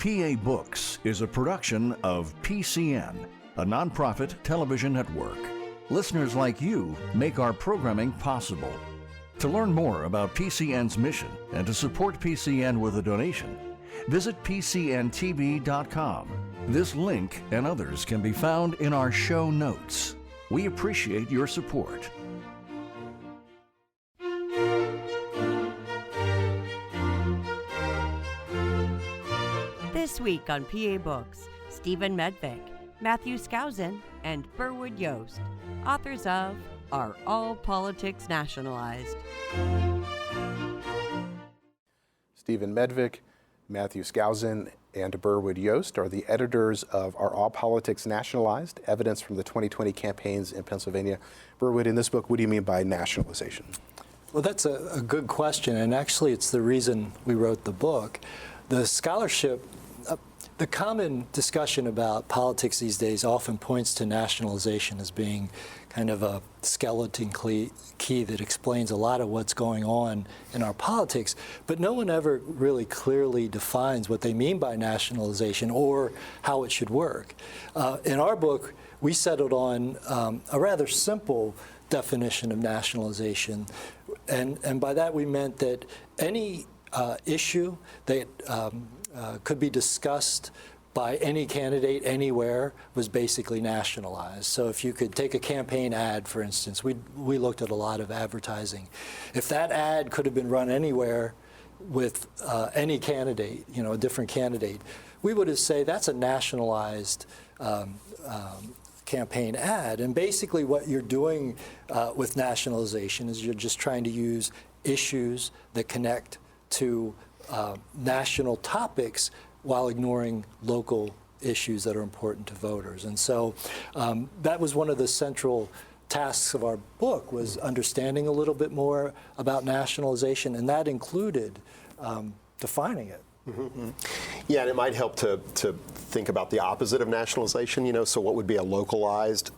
PA Books is a production of PCN, a nonprofit television network. Listeners like you make our programming possible. To learn more about PCN's mission and to support PCN with a donation, visit PCNTV.com. This link and others can be found in our show notes. We appreciate your support. This week on PA Books, Stephen Medvic, Matthew Schousen, and Berwood Yost, authors of Are All Politics Nationalized? Stephen Medvic, Matthew Schousen, and Berwood Yost are the editors of Are All Politics Nationalized? Evidence from the 2020 campaigns in Pennsylvania. Berwood, in this book, what do you mean by nationalization? Well, that's a good question, and actually it's the reason we wrote the book. The scholarship, the common discussion about politics these days often points to nationalization as being kind of a skeleton key that explains a lot of what's going on in our politics, but no one ever really clearly defines what they mean by nationalization or how it should work. In our book, we settled on a rather simple definition of nationalization, and by that we meant that any issue that could be discussed by any candidate anywhere was basically nationalized. So if you could take a campaign ad, for instance, we looked at a lot of advertising. If that ad could have been run anywhere with any candidate, a different candidate, we would have said that's a nationalized campaign ad. And basically what you're doing with nationalization is you're just trying to use issues that connect to national topics while ignoring local issues that are important to voters. And so that was one of the central tasks of our book, was understanding a little bit more about nationalization, and that included defining it. Mm-hmm. Yeah, and it might help to think about the opposite of nationalization, so what would be a localized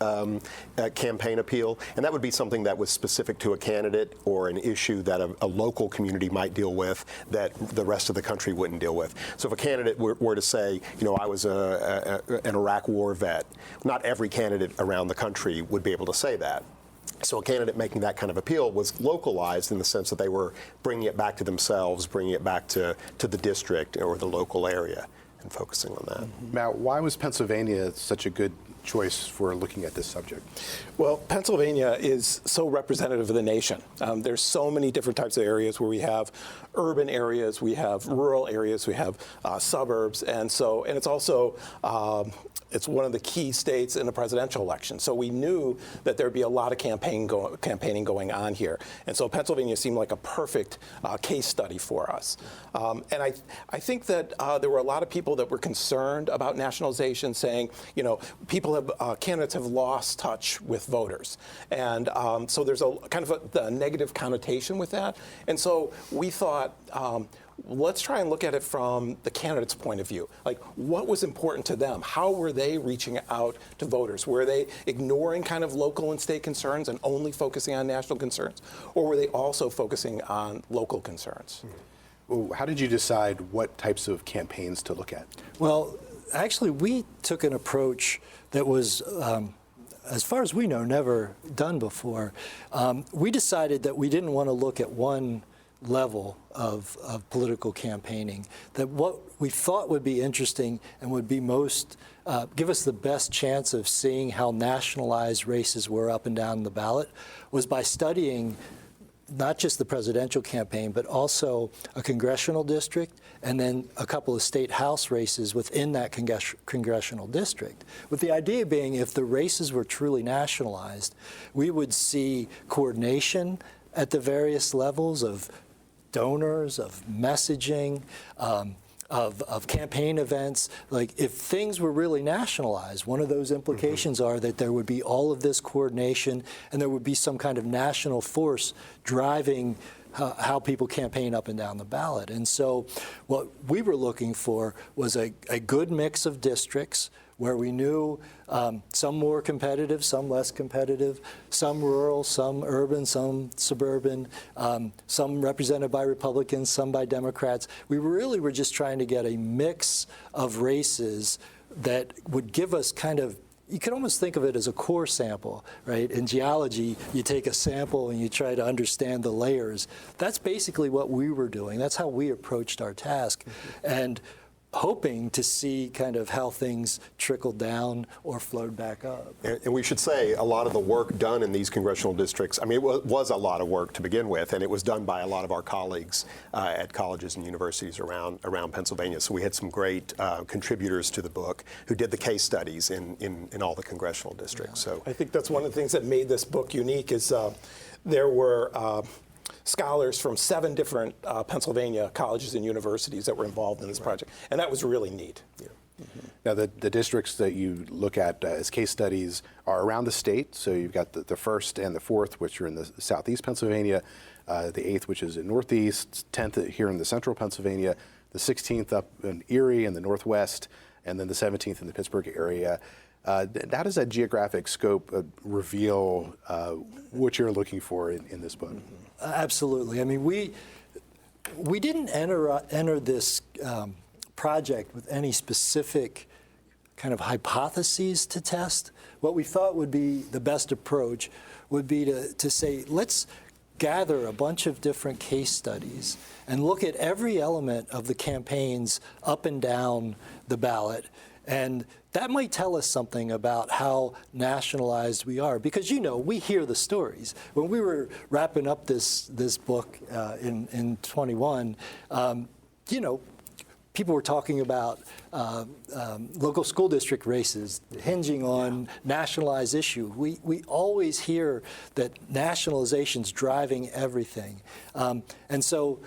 campaign appeal? And that would be something that was specific to a candidate or an issue that a local community might deal with that the rest of the country wouldn't deal with. So if a candidate were to say, I was an Iraq war vet, not every candidate around the country would be able to say that. So a candidate making that kind of appeal was localized in the sense that they were bringing it back to themselves, bringing it back to the district or the local area and focusing on that. Mm-hmm. Now, why was Pennsylvania such a good choice for looking at this subject? Well, Pennsylvania is so representative of the nation. There's so many different types of areas where we have urban areas, we have rural areas, we have suburbs, and it's also it's one of the key states in the presidential election. So we knew that there'd be a lot of campaigning going on here. And so Pennsylvania seemed like a perfect case study for us. And I think that there were a lot of people that were concerned about nationalization, saying, candidates have lost touch with voters. And so there's a kind of a negative connotation with that. And so we thought, let's try and look at it from the candidate's point of view. Like, what was important to them? How were they reaching out to voters? Were they ignoring kind of local and state concerns and only focusing on national concerns? Or were they also focusing on local concerns? Well, how did you decide what types of campaigns to look at? Well, actually, we took an approach that was, as far as we know, never done before. We decided that we didn't want to look at one level of political campaigning, that what we thought would be interesting and would be most, give us the best chance of seeing how nationalized races were up and down the ballot was by studying not just the presidential campaign, but also a congressional district and then a couple of state house races within that congressional district. With the idea being, if the races were truly nationalized, we would see coordination at the various levels of donors, of messaging, of campaign events. Like, if things were really nationalized, one of those implications are that there would be all of this coordination and there would be some kind of national force driving how people campaign up and down the ballot. And so what we were looking for was a good mix of districts where we knew some more competitive, some less competitive, some rural, some urban, some suburban, some represented by Republicans, some by Democrats. We really were just trying to get a mix of races that would give us kind of, you can almost think of it as a core sample, right? In geology, you take a sample and you try to understand the layers. That's basically what we were doing. That's how we approached our task. And hoping to see kind of how things trickled down or flowed back up. And we should say a lot of the work done in these congressional districts, I mean, it was a lot of work to begin with, and it was done by a lot of our colleagues at colleges and universities around Pennsylvania. So we had some great contributors to the book who did the case studies in all the congressional districts. Yeah. So I think that's one of the things that made this book unique is there were scholars from 7 different Pennsylvania colleges and universities that were involved in this project. And that was really neat. Yeah. Mm-hmm. Now, the districts that you look at as case studies are around the state. So you've got the 1st and the 4th, which are in the southeast Pennsylvania, the 8th, which is in northeast, 10th here in the central Pennsylvania, the 16th up in Erie in the northwest, and then the 17th in the Pittsburgh area. How does that geographic scope reveal what you're looking for in this book? Mm-hmm. Absolutely. I mean, we didn't enter this project with any specific kind of hypotheses to test. What we thought would be the best approach would be to say, let's gather a bunch of different case studies and look at every element of the campaigns up and down the ballot. And that might tell us something about how nationalized we are, because we hear the stories. When we were wrapping up this book in 21, people were talking about local school district races hinging on nationalized issue. We always hear that nationalization's driving everything, and so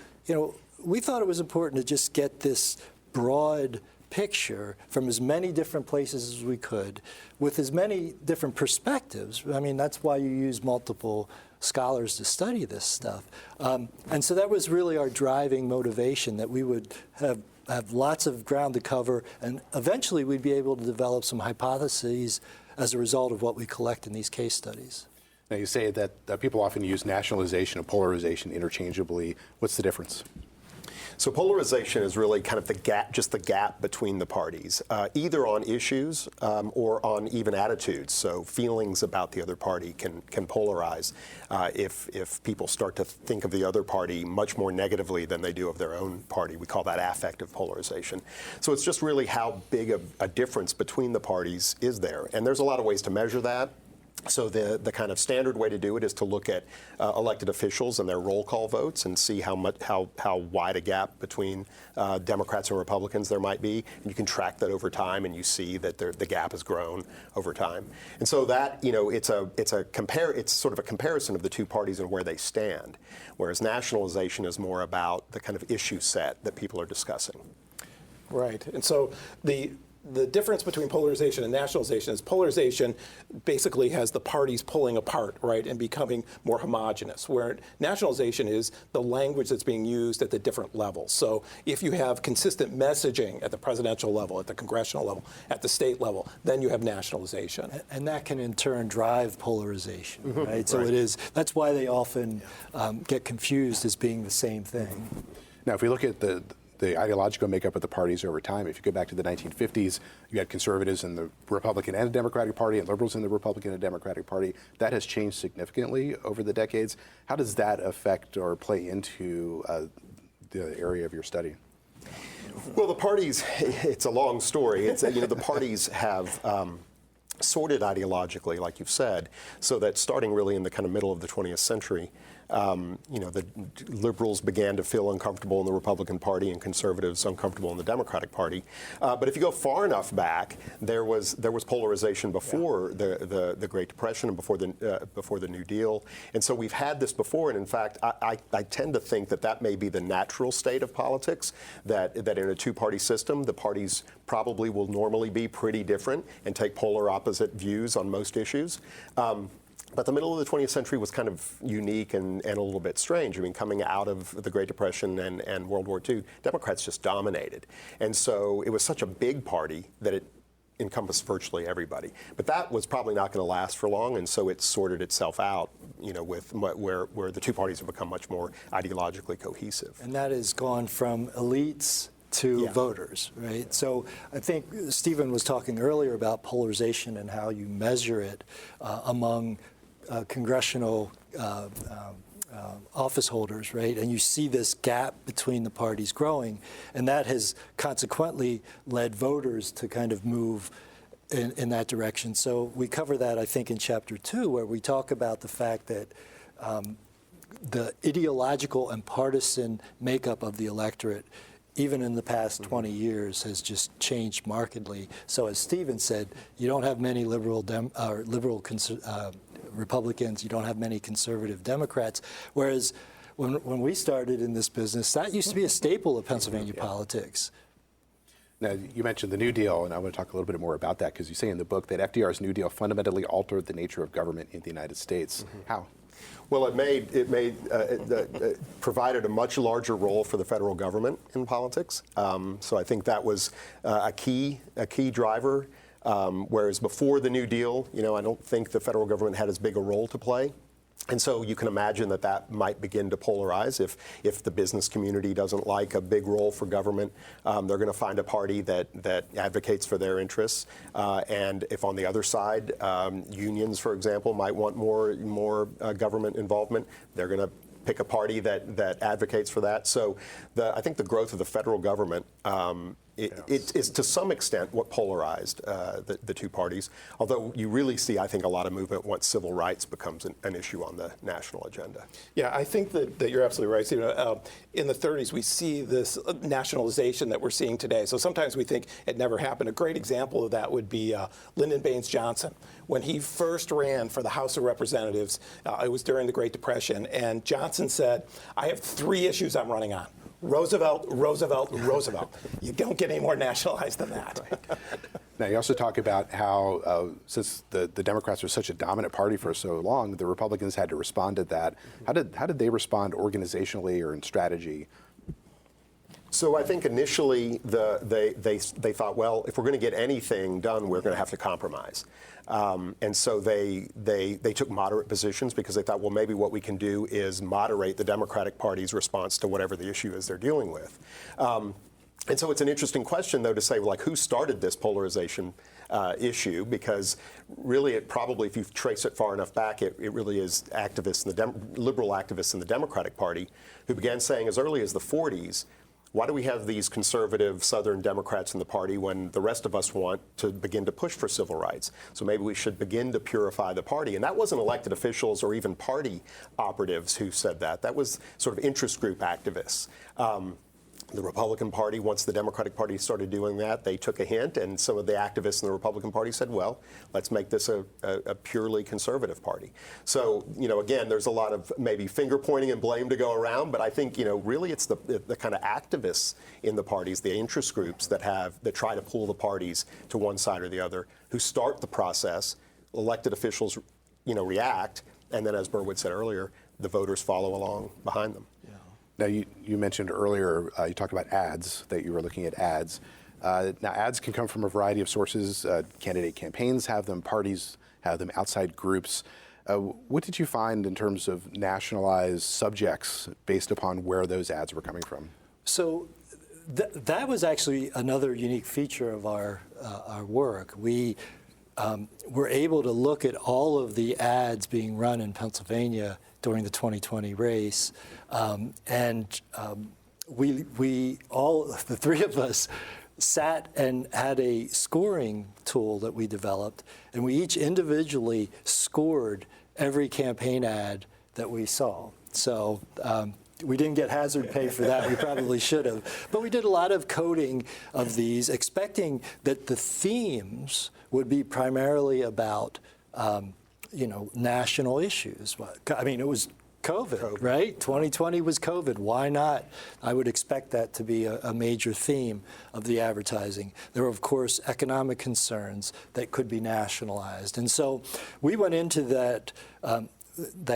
we thought it was important to just get this broad picture from as many different places as we could, with as many different perspectives. I mean, that's why you use multiple scholars to study this stuff. And so that was really our driving motivation, that we would have lots of ground to cover, and eventually we'd be able to develop some hypotheses as a result of what we collect in these case studies. Now, you say that people often use nationalization and polarization interchangeably. What's the difference? So polarization is really kind of just the gap between the parties, either on issues or on even attitudes. So feelings about the other party can polarize if people start to think of the other party much more negatively than they do of their own party. We call that affective polarization. So it's just really how big a difference between the parties is there. And there's a lot of ways to measure that. So the kind of standard way to do it is to look at elected officials and their roll call votes and see how wide a gap between Democrats and Republicans there might be. And you can track that over time, and you see that the gap has grown over time. And so that it's sort of a comparison of the two parties and where they stand, whereas nationalization is more about the kind of issue set that people are discussing. Right. And so the difference between polarization and nationalization is polarization basically has the parties pulling apart, right, and becoming more homogenous, where nationalization is the language that's being used at the different levels. So if you have consistent messaging at the presidential level, at the congressional level, at the state level, then you have nationalization. And that can in turn drive polarization, mm-hmm. right? So that's why they often get confused as being the same thing. Now, if we look at the ideological makeup of the parties over time, if you go back to the 1950s, you had conservatives in the Republican and Democratic Party and liberals in the Republican and Democratic Party. That has changed significantly over the decades. How does that affect or play into the area of your study? Well, the parties, it's a long story. It's the parties have sorted ideologically, like you've said, so that starting really in the kind of middle of the 20th century, the liberals began to feel uncomfortable in the Republican Party and conservatives uncomfortable in the Democratic Party. But if you go far enough back, there was polarization before the Great Depression and before the New Deal. And so we've had this before. And in fact, I tend to think that may be the natural state of politics, that in a two-party system, the parties probably will normally be pretty different and take polar opposite views on most issues. But the middle of the 20th century was kind of unique and a little bit strange. I mean, coming out of the Great Depression and World War II, Democrats just dominated. And so it was such a big party that it encompassed virtually everybody. But that was probably not going to last for long, and so it sorted itself out, with where the two parties have become much more ideologically cohesive. And that has gone from elites to voters, right? So I think Stephen was talking earlier about polarization and how you measure it among congressional office holders, right? And you see this gap between the parties growing, and that has consequently led voters to kind of move in that direction. So we cover that, I think, in Chapter 2, where we talk about the fact that the ideological and partisan makeup of the electorate, even in the past 20 years, has just changed markedly. So as Stephen said, you don't have many Republicans, you don't have many conservative Democrats, whereas when we started in this business, that used to be a staple of Pennsylvania politics. Now, you mentioned the New Deal, and I want to talk a little bit more about that, because you say in the book that FDR's New Deal fundamentally altered the nature of government in the United States. How? Well, it provided a much larger role for the federal government in politics. So I think that was a key driver. Whereas before the New Deal, I don't think the federal government had as big a role to play. And so you can imagine that might begin to polarize if the business community doesn't like a big role for government. They're going to find a party that advocates for their interests. And if on the other side, unions, for example, might want more government involvement, they're going to pick a party that advocates for that. So I think the growth of the federal government it is to some extent what polarized the two parties, although you really see, I think, a lot of movement once civil rights becomes an issue on the national agenda. Yeah, I think that you're absolutely right, Stephen. In the 30s, we see this nationalization that we're seeing today. So sometimes we think it never happened. A great example of that would be Lyndon Baines Johnson. When he first ran for the House of Representatives, it was during the Great Depression, and Johnson said, I have 3 issues I'm running on. Roosevelt, Roosevelt, Roosevelt. You don't get any more nationalized than that. Now, you also talk about how, since the Democrats were such a dominant party for so long, the Republicans had to respond to that. How did they respond organizationally or in strategy? So I think initially they thought, well, if we're going to get anything done, we're going to have to compromise. And so they took moderate positions because they thought, well, maybe what we can do is moderate the Democratic Party's response to whatever the issue is they're dealing with. And so it's an interesting question, though, to say, like, who started this polarization issue? Because really, it probably, if you trace it far enough back, it really is activists, liberal activists in the Democratic Party who began saying as early as the 40s, why do we have these conservative Southern Democrats in the party when the rest of us want to begin to push for civil rights? So maybe we should begin to purify the party. And that wasn't elected officials or even party operatives who said that. That was sort of interest group activists. The Republican Party, once the Democratic Party started doing that, they took a hint, and some of the activists in the Republican Party said, well, let's make this a purely conservative party. So, again, there's a lot of maybe finger pointing and blame to go around, but I think, really it's the kind of activists in the parties, the interest groups that try to pull the parties to one side or the other, who start the process. Elected officials, react, and then, as Berwood said earlier, the voters follow along behind them. Now, you mentioned earlier, you talked about ads, that you were looking at ads. Now, ads can come from a variety of sources. Candidate campaigns have them, parties have them, outside groups. What did you find in terms of nationalized subjects based upon where those ads were coming from? So that was actually another unique feature of our work. We were able to look at all of the ads being run in Pennsylvania during the 2020 race, we all, the 3 of us, sat and had a scoring tool that we developed, and we each individually scored every campaign ad that we saw. So we didn't get hazard pay for that. We probably should have. But we did a lot of coding of these, expecting that the themes would be primarily about national issues. I mean, it was COVID, right? 2020 was COVID. Why not? I would expect that to be a major theme of the advertising. There were, of course, economic concerns that could be nationalized. And so we went into that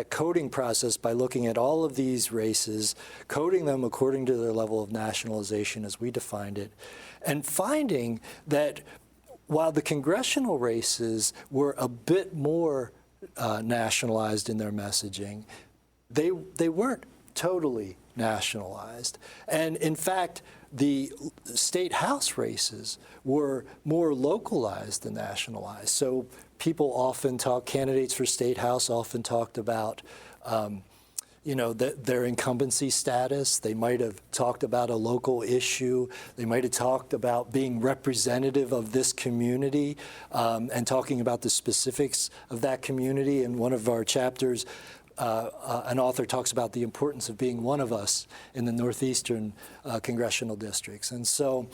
coding process by looking at all of these races, coding them according to their level of nationalization as we defined it, and finding that while the congressional races were a bit more nationalized in their messaging, they weren't totally nationalized. And in fact, the state house races were more localized than nationalized. So people often candidates for state house often talked about their incumbency status. They might have talked about a local issue. They might have talked about being representative of this community and talking about the specifics of that community. In one of our chapters, an author talks about the importance of being one of us in the northeastern congressional districts. And so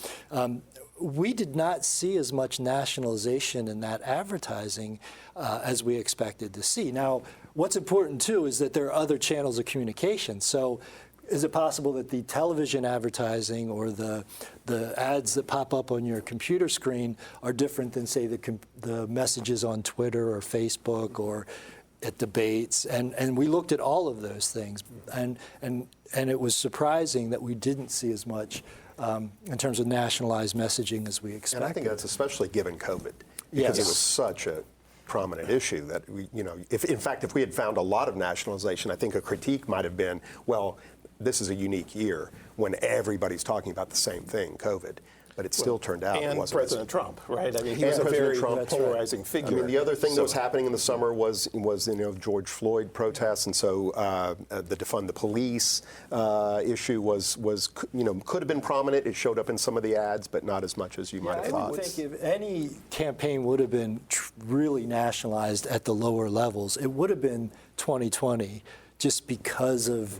we did not see as much nationalization in that advertising as we expected to see. Now, what's important, too, is that there are other channels of communication. So is it possible that the television advertising or the ads that pop up on your computer screen are different than, say, the messages on Twitter or Facebook or at debates? And we looked at all of those things. And it was surprising that we didn't see as much in terms of nationalized messaging as we expected. And I think that's especially given COVID, because it was such a prominent issue that if we had found a lot of nationalization, I think a critique might have been, well, this is a unique year when everybody's talking about the same thing, COVID. But it still turned out it wasn't. President Trump, right? I mean, he was a very polarizing figure. I mean, the other thing that was happening in the summer was George Floyd protests, and so the defund the police issue could have been prominent. It showed up in some of the ads, but not as much as you might have thought. I think if any campaign would have been really nationalized at the lower levels, it would have been 2020. Just because of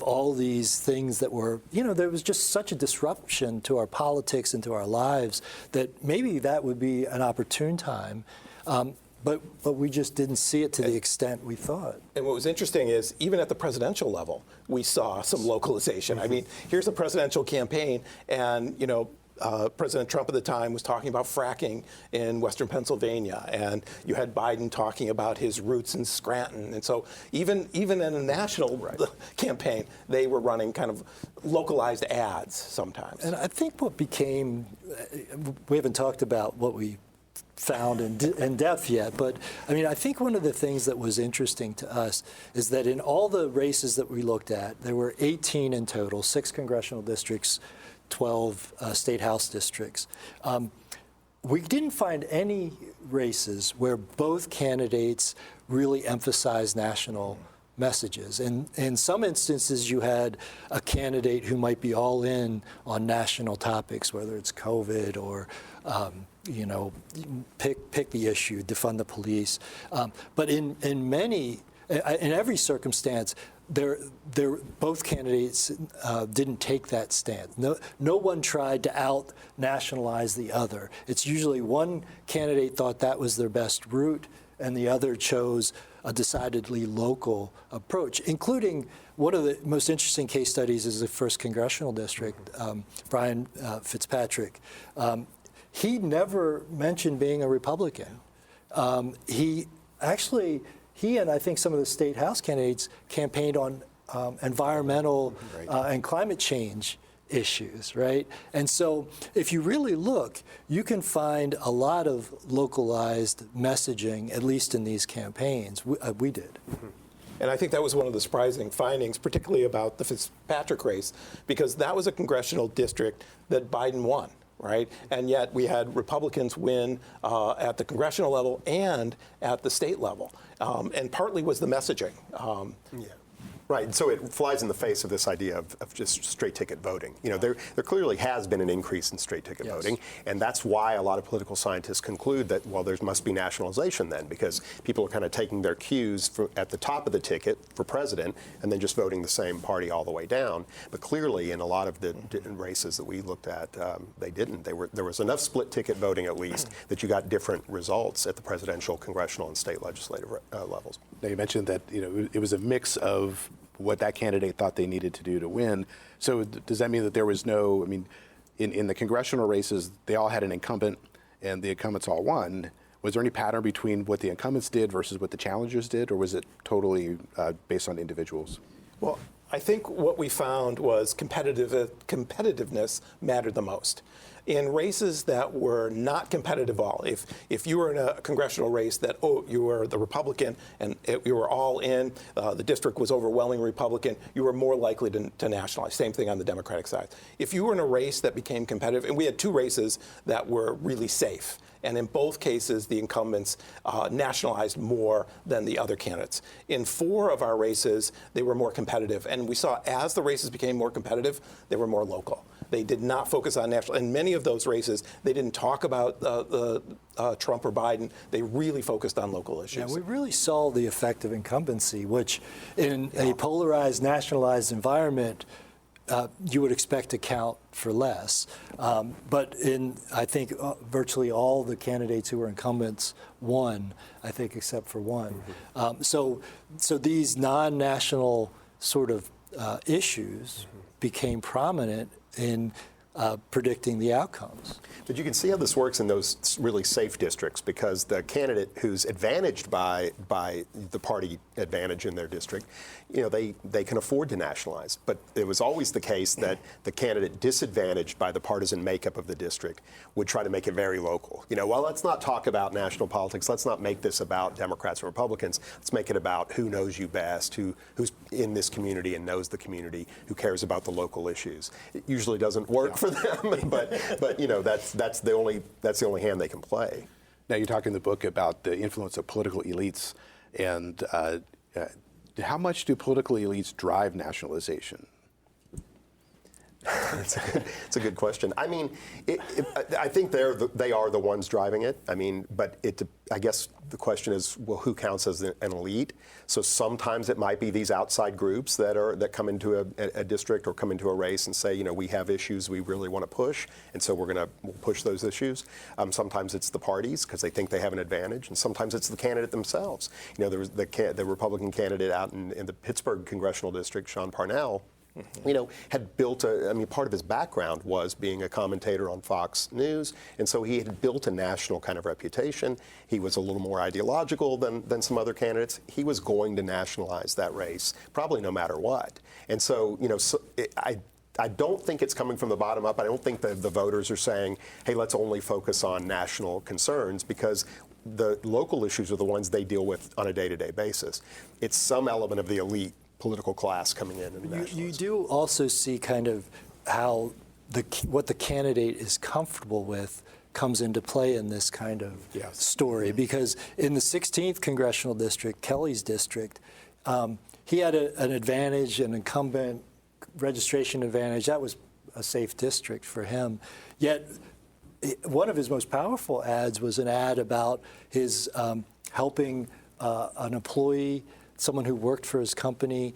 all these things that were, there was just such a disruption to our politics and to our lives that maybe that would be an opportune time. But we just didn't see it to the extent we thought. And what was interesting is, even at the presidential level, we saw some localization. I mean, here's a presidential campaign, and, President Trump at the time was talking about fracking in Western Pennsylvania, and you had Biden talking about his roots in Scranton. And so even in a national campaign, they were running kind of localized ads sometimes. And I think we haven't talked about what we found in depth yet, but I mean, I think one of the things that was interesting to us is that in all the races that we looked at, there were 18 in total, 6 congressional districts, 12 state house districts. We didn't find any races where both candidates really emphasized national messages. In some instances, you had a candidate who might be all in on national topics, whether it's COVID or pick the issue, defund the police. But in every circumstance, both candidates didn't take that stance. No one tried to out-nationalize the other. It's usually one candidate thought that was their best route, and the other chose a decidedly local approach, including one of the most interesting case studies is the 1st Congressional District, Brian Fitzpatrick. He never mentioned being a Republican. He and I think some of the state house candidates campaigned on environmental and climate change issues, right? And so if you really look, you can find a lot of localized messaging, at least in these campaigns. We did. Mm-hmm. And I think that was one of the surprising findings, particularly about the Fitzpatrick race, because that was a congressional district that Biden won. Right? And yet we had Republicans win at the congressional level and at the state level. And partly was the messaging. Right, so it flies in the face of this idea of just straight ticket voting. You know, there clearly has been an increase in straight ticket voting, and that's why a lot of political scientists conclude that, well, there must be nationalization then, because people are kind of taking their cues at the top of the ticket for president and then just voting the same party all the way down. But clearly, in a lot of the races that we looked at, they didn't. There was enough split ticket voting, at least, that you got different results at the presidential, congressional, and state legislative levels. Now, you mentioned that it was a mix of what that candidate thought they needed to do to win. So does that mean that there was no, I mean, in the congressional races, they all had an incumbent and the incumbents all won. Was there any pattern between what the incumbents did versus what the challengers did, or was it totally based on individuals? Well, I think what we found was competitiveness mattered the most. In races that were not competitive at all, if you were in a congressional race that, you were the Republican and you were all in, the district was overwhelmingly Republican, you were more likely to nationalize. Same thing on the Democratic side. If you were in a race that became competitive, and we had two races that were really safe, and in both cases, the incumbents nationalized more than the other candidates. In 4 of our races, they were more competitive. And we saw as the races became more competitive, they were more local. They did not focus on national. In many of those races, they didn't talk about Trump or Biden. They really focused on local issues. Yeah, we really saw the effect of incumbency, which in a polarized, nationalized environment, you would expect to count for less. But in, I think, virtually all the candidates who were incumbents won, I think, except for one. So these non-national sort of issues became prominent in predicting the outcomes. But you can see how this works in those really safe districts, because the candidate who's advantaged by the party advantage in their district, you know, they can afford to nationalize. But it was always the case that the candidate disadvantaged by the partisan makeup of the district would try to make it very local. You know, well, let's not talk about national politics. Let's not make this about Democrats or Republicans. Let's make it about who knows you best, who's in this community and knows the community, who cares about the local issues. It usually doesn't work for them, but you know, that's the only hand they can play. Now, you talk in the book about the influence of political elites, and how much do political elites drive nationalization? It's a good question. I mean, I think they are the ones driving it. I mean, but I guess the question is, well, who counts as an elite? So sometimes it might be these outside groups that come into a district or come into a race and say, you know, we have issues we really want to push, and so we'll push those issues. Sometimes it's the parties because they think they have an advantage, and sometimes it's the candidate themselves. You know, there was the Republican candidate out in the Pittsburgh congressional district, Sean Parnell. You know, had built part of his background was being a commentator on Fox News, and so he had built a national kind of reputation. He was a little more ideological than some other candidates. He was going to nationalize that race, probably no matter what. And so, you know, I don't think it's coming from the bottom up. I don't think the voters are saying, hey, let's only focus on national concerns, because the local issues are the ones they deal with on a day-to-day basis. It's some element of the elite political class coming in. And you do also see kind of how what the candidate is comfortable with comes into play in this kind of story. Because in the 16th congressional district, Kelly's district, he had an advantage, an incumbent registration advantage. That was a safe district for him. Yet one of his most powerful ads was an ad about his helping an employee, someone who worked for his company,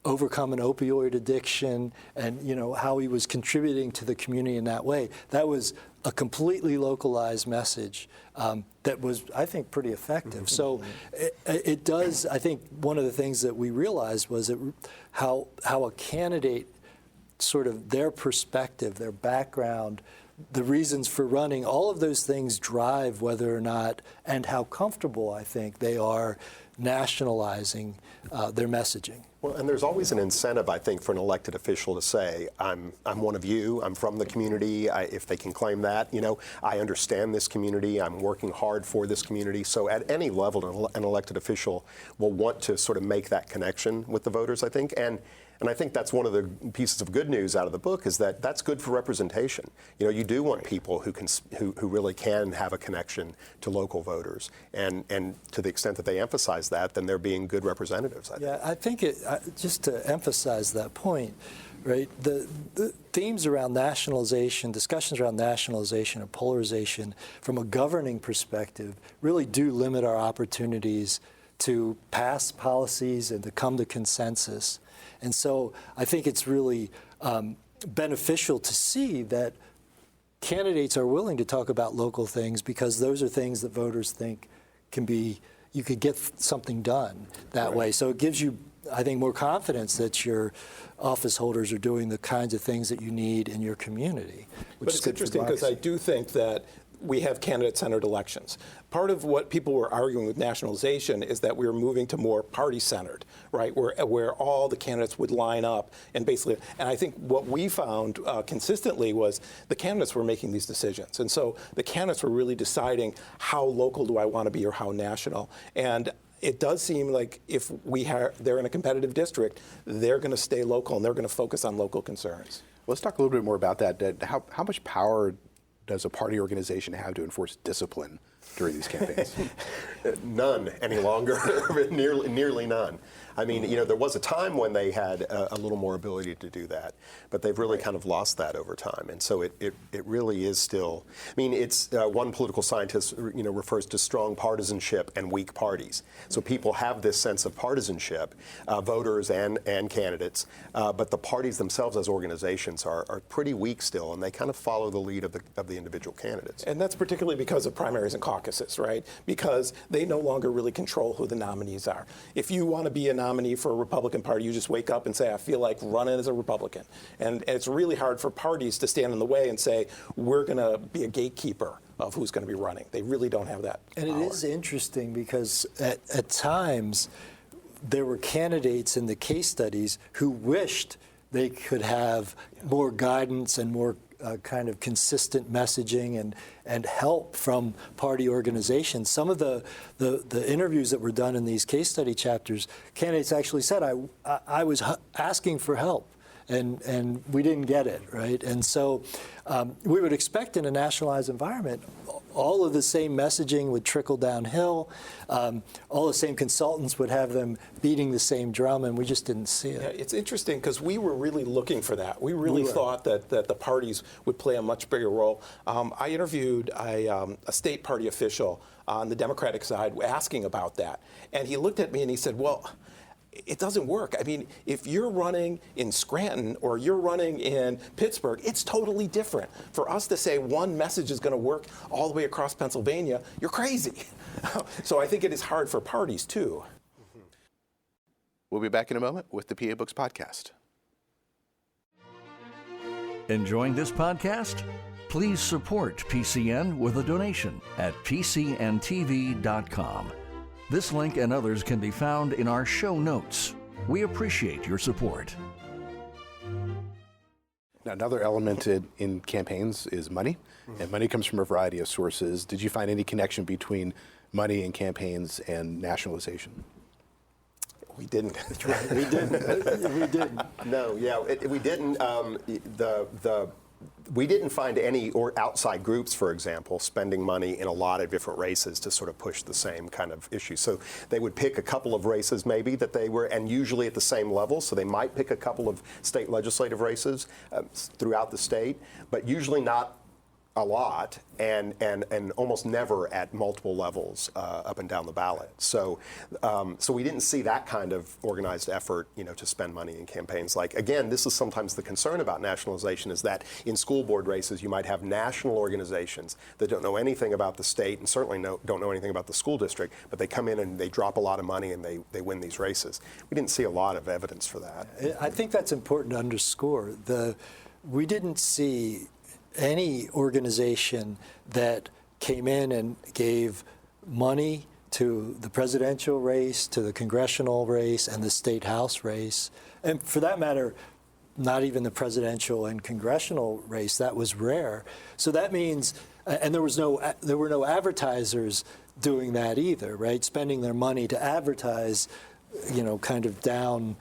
overcome an opioid addiction, and you know how he was contributing to the community in that way. That was a completely localized message that was, I think, pretty effective. So it does. I think one of the things that we realized was how a candidate, sort of their perspective, their background, the reasons for running, all of those things drive whether or not, and how comfortable I think they are nationalizing their messaging. Well, and there's always an incentive, I think, for an elected official to say, I'm one of you, I'm from the community, if they can claim that, you know, I understand this community, I'm working hard for this community. So at any level, an elected official will want to sort of make that connection with the voters, I think. And And I think that's one of the pieces of good news out of the book, is that that's good for representation. You do want people who really can have a connection to local voters, and to the extent that they emphasize that, then they're being good representatives. I think just to emphasize that point, right? The themes around nationalization, discussions around nationalization and polarization from a governing perspective really do limit our opportunities to pass policies and to come to consensus. And so I think it's really beneficial to see that candidates are willing to talk about local things, because those are things that voters think you could get something done that way. So it gives you, I think, more confidence that your office holders are doing the kinds of things that you need in your community. But it's interesting, because I do think that we have candidate-centered elections. Part of what people were arguing with nationalization is that we were moving to more party-centered, right, where all the candidates would line up and basically, and I think what we found consistently was the candidates were making these decisions. And so the candidates were really deciding how local do I want to be or how national. And it does seem like if they're in a competitive district, they're going to stay local and they're going to focus on local concerns. Let's talk a little bit more about that. How much power does a party organization have to enforce discipline during these campaigns? None any longer, nearly none. I mean, there was a time when they had a little more ability to do that, but they've really kind of lost that over time. And so it really is still, I mean, it's one political scientist, refers to strong partisanship and weak parties. So people have this sense of partisanship, voters and candidates, but the parties themselves as organizations are pretty weak still, and they kind of follow the lead of the individual candidates. And that's particularly because of primaries and caucuses, right? Because they no longer really control who the nominees are. If you want to be a nominee for a Republican Party, you just wake up and say, I feel like running as a Republican. And it's really hard for parties to stand in the way and say, we're going to be a gatekeeper of who's going to be running. They really don't have that And power. it is interesting because at times there were candidates in the case studies who wished they could have more guidance and more kind of consistent messaging and help from party organizations. Some of the interviews that were done in these case study chapters, candidates actually said, I was asking for help. And we didn't get it, right? And so we would expect in a nationalized environment, all of the same messaging would trickle downhill. All the same consultants would have them beating the same drum, and we just didn't see it. Yeah, it's interesting because we were really looking for that. We really thought that the parties would play a much bigger role. I interviewed a state party official on the Democratic side asking about that. And he looked at me and he said, well, it doesn't work. I mean, if you're running in Scranton or you're running in Pittsburgh, it's totally different. For us to say one message is going to work all the way across Pennsylvania, you're crazy. So I think it is hard for parties, too. We'll be back in a moment with the PA Books Podcast. Enjoying this podcast? Please support PCN with a donation at pcntv.com. This link and others can be found in our show notes. We appreciate your support. Now, another element in campaigns is money, and money comes from a variety of sources. Did you find any connection between money in campaigns and nationalization? We didn't. We didn't. We didn't. No, yeah, we didn't. We didn't find any outside groups, for example, spending money in a lot of different races to sort of push the same kind of issue. So they would pick a couple of races maybe that they were, and usually at the same level, so they might pick a couple of state legislative races throughout the state, but usually not a lot, and almost never at multiple levels up and down the ballot. So so we didn't see that kind of organized effort, to spend money in campaigns. Like, again, this is sometimes the concern about nationalization, is that in school board races you might have national organizations that don't know anything about the state and certainly don't know anything about the school district, but they come in and they drop a lot of money and they win these races. We didn't see a lot of evidence for that. I think that's important to underscore. We didn't see any organization that came in and gave money to the presidential race, to the congressional race, and the state house race, and for that matter, not even the presidential and congressional race. That was rare. So that means, and there were no advertisers doing that either, right? Spending their money to advertise kind of down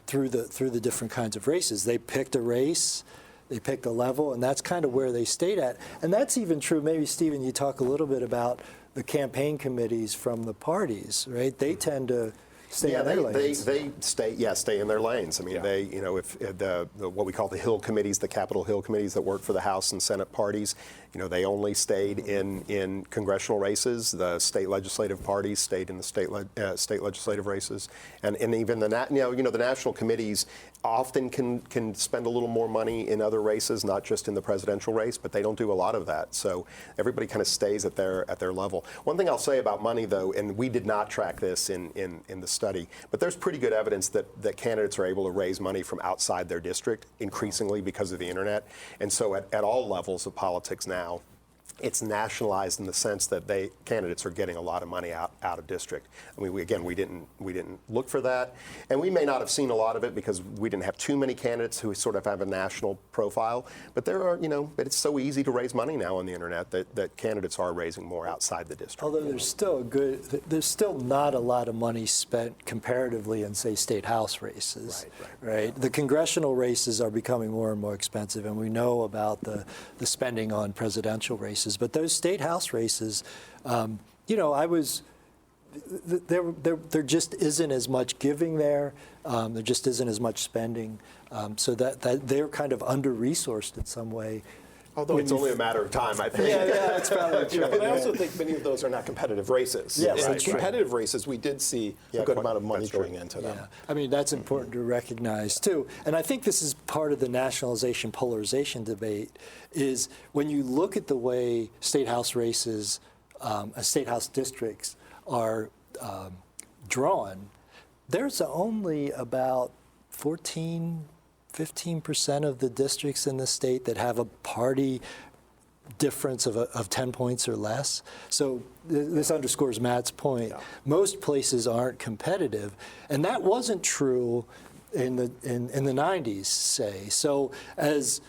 through the different kinds of races. They picked a race, they picked a level, and that's kind of where they stayed at. And that's even true. Maybe, Stephen, you talk a little bit about the campaign committees from the parties, right? They tend to stay in their lanes. They stay in their lanes. I mean, they, if the what we call the Hill committees, the Capitol Hill committees that work for the House and Senate parties, they only stayed in congressional races. The state legislative parties stayed in the state legislative races, and even the the national committees often can spend a little more money in other races, not just in the presidential race, but they don't do a lot of that. So everybody kind of stays at their level. One thing I'll say about money, though, and we did not track this in the study, but there's pretty good evidence that candidates are able to raise money from outside their district increasingly because of the internet. And so at all levels of politics now, it's nationalized in the sense that candidates are getting a lot of money out of district. I mean, we didn't look for that, and we may not have seen a lot of it because we didn't have too many candidates who sort of have a national profile. But there are, but it's so easy to raise money now on the internet that candidates are raising more outside the district. Although there's still not a lot of money spent comparatively in, say, state house races. Right. The congressional races are becoming more and more expensive, and we know about the spending on presidential races. But those state house races, there just isn't as much giving there. There just isn't as much spending. So that they're kind of under-resourced in some way. Although it's only a matter of time, I think. Yeah, that's probably true. But I also think many of those are not competitive races. Yes, in competitive races, we did see a good amount of money going into them. Yeah. I mean, that's important to recognize, too. And I think this is part of the nationalization polarization debate, is when you look at the way state house races, state house districts are drawn, there's only about 15% of the districts in the state that have a party difference of 10 points or less. So this underscores Matt's point. Yeah. Most places aren't competitive, and that wasn't true in the 90s, say. So as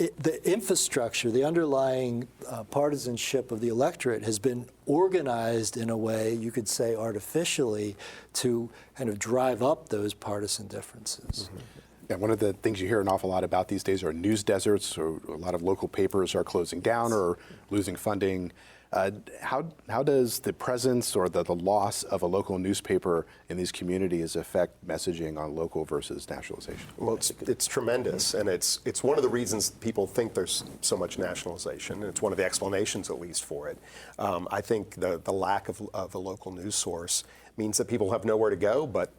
the infrastructure, the underlying partisanship of the electorate has been organized in a way, you could say artificially, to kind of drive up those partisan differences. Mm-hmm. Yeah, one of the things you hear an awful lot about these days are news deserts, or a lot of local papers are closing down or losing funding. How does the presence or the loss of a local newspaper in these communities affect messaging on local versus nationalization? Well, it's tremendous, and it's one of the reasons people think there's so much nationalization, and it's one of the explanations, at least, for it. I think the lack of a local news source means that people have nowhere to go but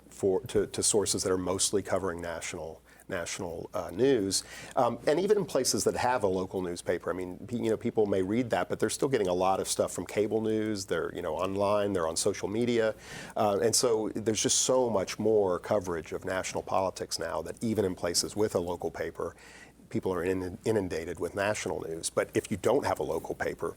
to sources that are mostly covering national news, and even in places that have a local newspaper. I mean, people may read that, but they're still getting a lot of stuff from cable news. They're online. They're on social media, and so there's just so much more coverage of national politics now that even in places with a local paper, people are inundated with national news. But if you don't have a local paper,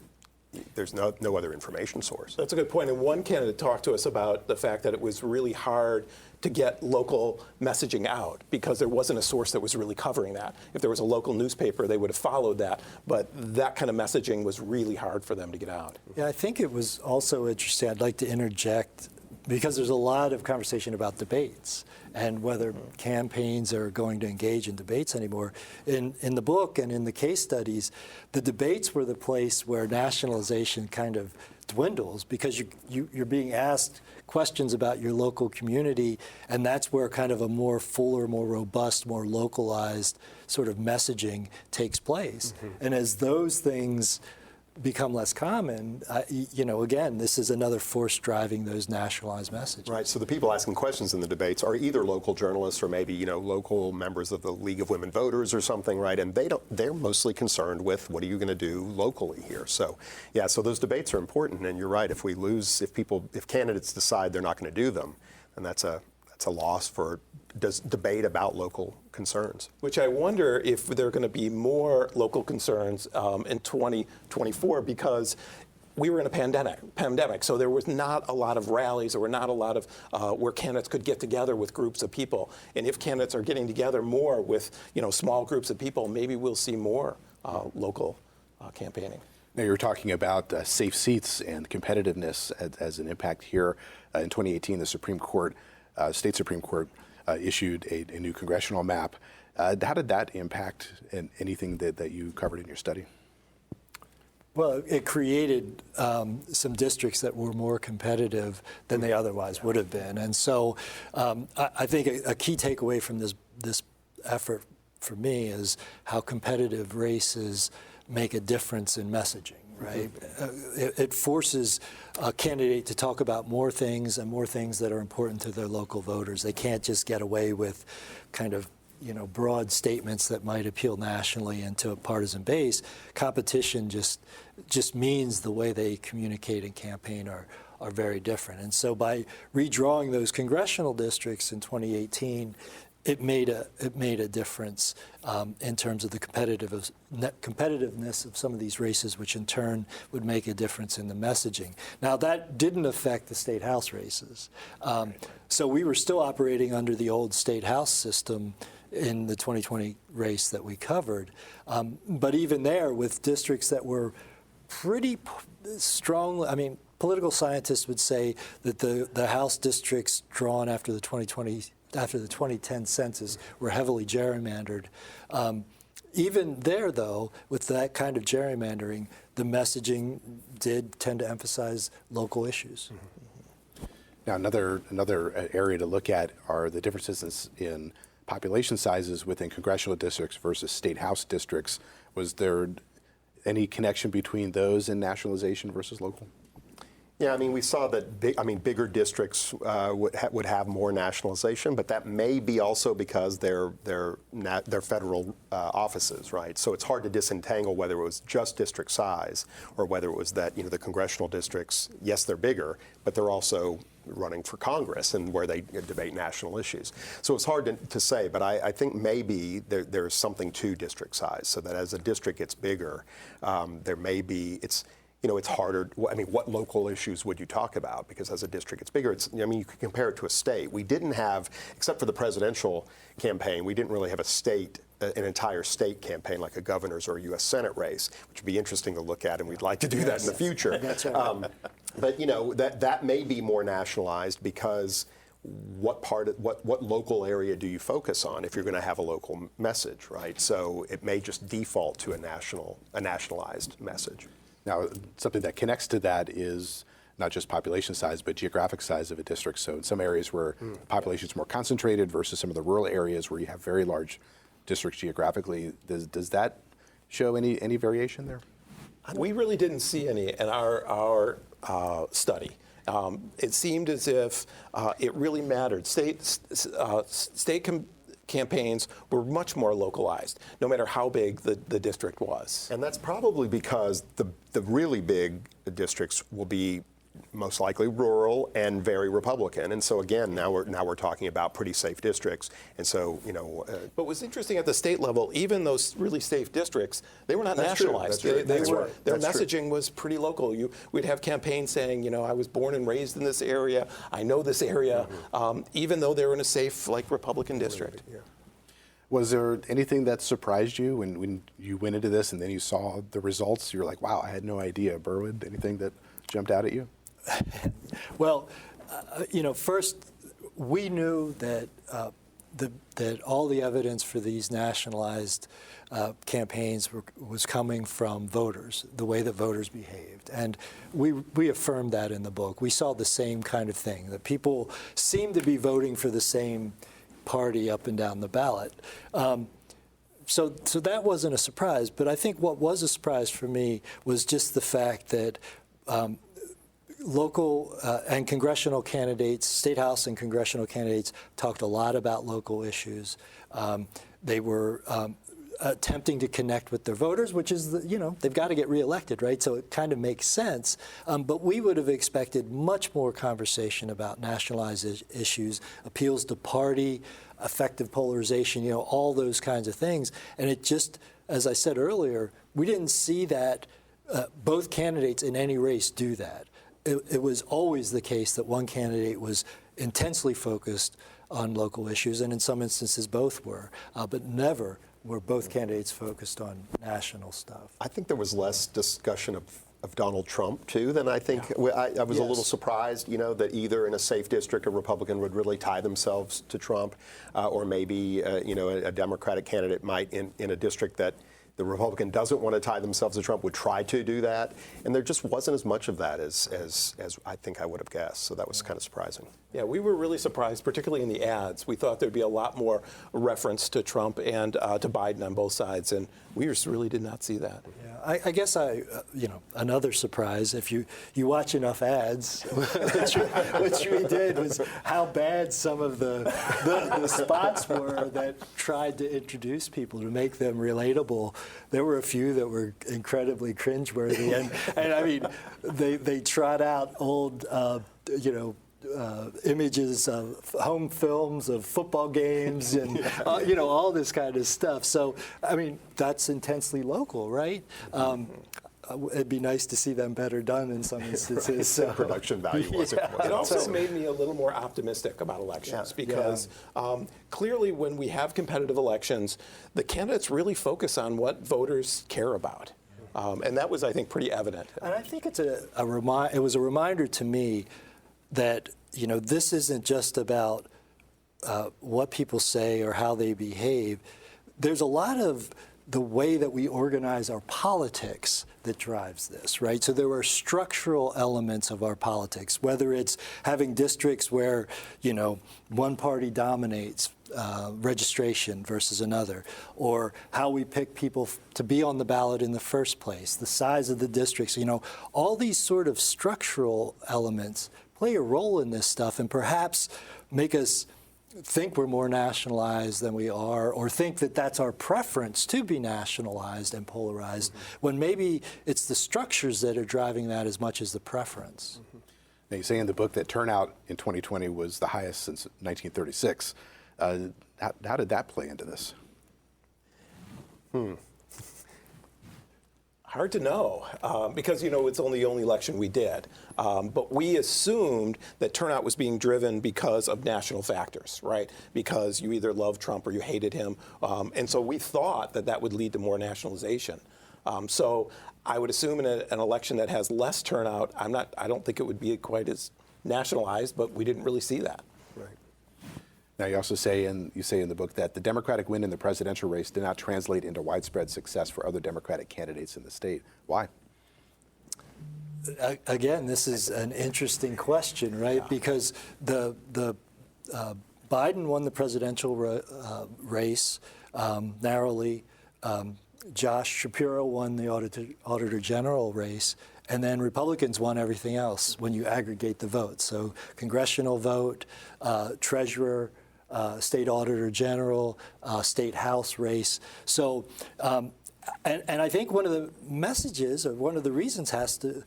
there's no other information source. That's a good point. And one candidate talked to us about the fact that it was really hard to get local messaging out because there wasn't a source that was really covering that. If there was a local newspaper, they would have followed that. But that kind of messaging was really hard for them to get out. Yeah, I think it was also interesting. I'd like to interject because there's a lot of conversation about debates and whether campaigns are going to engage in debates anymore. In the book and in the case studies, the debates were the place where nationalization kind of dwindles because you're being asked questions about your local community, and that's where kind of a more fuller, more robust, more localized sort of messaging takes place. Mm-hmm. And as those things become less common, again, this is another force driving those nationalized messages. Right. So the people asking questions in the debates are either local journalists or maybe local members of the League of Women Voters or something, right? And they're mostly concerned with what are you going to do locally here. So so those debates are important. And you're right. If candidates decide they're not going to do them, then that's a loss for debate about local concerns. Which I wonder if there are going to be more local concerns in 2024 because we were in a pandemic, so there was not a lot of rallies, there were not a lot of where candidates could get together with groups of people. And if candidates are getting together more with small groups of people, maybe we'll see more local campaigning. Now you're talking about safe seats and competitiveness as an impact here. In 2018, the Supreme Court, state Supreme Court, issued a new congressional map. How did that impact anything that you covered in your study? Well, it created some districts that were more competitive than they otherwise would have been. And so I think a key takeaway from this effort for me is how competitive races make a difference in messaging, right? It forces a candidate to talk about more things and more things that are important to their local voters. They can't just get away with kind of broad statements that might appeal nationally and to a partisan base. Competition just means the way they communicate and campaign are very different. And so by redrawing those congressional districts in 2018, it made a difference in terms of the competitiveness of some of these races, which in turn would make a difference in the messaging. Now, that didn't affect the state house races. So we were still operating under the old state house system in the 2020 race that we covered. But even there, with districts that were pretty strong, I mean, political scientists would say that the House districts drawn after the 2010 census were heavily gerrymandered. Even there, though, with that kind of gerrymandering, the messaging did tend to emphasize local issues. Now, another area to look at are the differences in population sizes within congressional districts versus state house districts. Was there any connection between those and nationalization versus local? Yeah, I mean, we saw that bigger districts would have more nationalization, but that may be also because they're federal offices, right? So it's hard to disentangle whether it was just district size or whether it was that the congressional districts, yes, they're bigger, but they're also running for Congress and where they debate national issues. So it's hard to say, but I think maybe there's something to district size, so that as a district gets bigger, there may be it's harder. I mean, what local issues would you talk about? Because as a district gets bigger, you could compare it to a state. We didn't have, except for the presidential campaign, we didn't really have an entire state campaign like a governor's or a U.S. Senate race, which would be interesting to look at, and we'd like to do that in the future. That's right. But that may be more nationalized because what local area do you focus on if you're going to have a local message, right? So it may just default to a nationalized message. Now, something that connects to that is not just population size, but geographic size of a district. So in some areas where the population is more concentrated versus some of the rural areas where you have very large districts geographically, does that show any variation there? We really didn't see any in our study. It seemed as if it really mattered. State campaigns were much more localized, no matter how big the district was. And that's probably because the really big districts will be most likely rural and very Republican. And so again, now we're talking about pretty safe districts. And so, But what's interesting at the state level, even those really safe districcts, they were not That's true. nationalized. That's true. That's Their right. That's true. messaging was pretty local. We'd have campaigns saying, I was born and raised in this area. I know this area, even though they were in a safe, Republican district. Yeah. Was there anything that surprised you when you went into this and then you saw the results? You were like, wow, I had no idea. Berwood, anything that jumped out at you? Well, first, we knew that that all the evidence for these nationalized campaigns was coming from voters, the way that voters behaved. And we affirmed that in the book. We saw the same kind of thing, that people seemed to be voting for the same party up and down the ballot. So that wasn't a surprise. But I think what was a surprise for me was just the fact that local and congressional candidates, state house and congressional candidates, talked a lot about local issues. They were attempting to connect with their voters, which is, they've got to get reelected, right? So it kind of makes sense. But we would have expected much more conversation about nationalized issues, appeals to party, effective polarization, all those kinds of things. And it just, as I said earlier, we didn't see that both candidates in any race do that. It was always the case that one candidate was intensely focused on local issues, and in some instances both were, but never where both candidates focused on national stuff. I think there was less discussion of Donald Trump, too, than I think. I was a little surprised, that either in a safe district a Republican would really tie themselves to Trump, or maybe, a Democratic candidate might, in a district that the Republican doesn't want to tie themselves to Trump, would try to do that. And there just wasn't as much of that as I think I would have guessed. So that was kind of surprising. Yeah, we were really surprised, particularly in the ads. We thought there'd be a lot more reference to Trump and to Biden on both sides, and we just really did not see that. Yeah, I guess another surprise, if you watch enough ads, which we did, was how bad some of the spots were that tried to introduce people, to make them relatable. There were a few that were incredibly cringeworthy, and I mean, they trot out old, images of home films of football games and all this kind of stuff. So I mean, that's intensely local, right? It'd be nice to see them better done in some instances. Right. So. Production value wasn't. It also made me a little more optimistic about elections because clearly, when we have competitive elections, the candidates really focus on what voters care about. And that was, I think, pretty evident. And I think it's it was a reminder to me that this isn't just about what people say or how they behave. There's a lot of the way that we organize our politics that drives this, right? So there are structural elements of our politics, whether it's having districts where, one party dominates registration versus another, or how we pick people to be on the ballot in the first place, the size of the districts, all these sort of structural elements play a role in this stuff and perhaps make us think we're more nationalized than we are, or think that that's our preference to be nationalized and polarized, when maybe it's the structures that are driving that as much as the preference. Now, you say in the book that turnout in 2020 was the highest since 1936. How did that play into this? Hard to know, because it's only the only election we did. But we assumed that turnout was being driven because of national factors, right? Because you either loved Trump or you hated him, and so we thought that would lead to more nationalization. So I would assume in an election that has less turnout, I don't think it would be quite as nationalized, but we didn't really see that. Right. Now, you also say in the book that the Democratic win in the presidential race did not translate into widespread success for other Democratic candidates in the state. Why? Again, this is an interesting question, right? Yeah. Because the Biden won the presidential race narrowly. Josh Shapiro won the Auditor General race. And then Republicans won everything else when you aggregate the votes. So congressional vote, treasurer, state auditor general, state house race. So, and I think one of the messages, or one of the reasons has to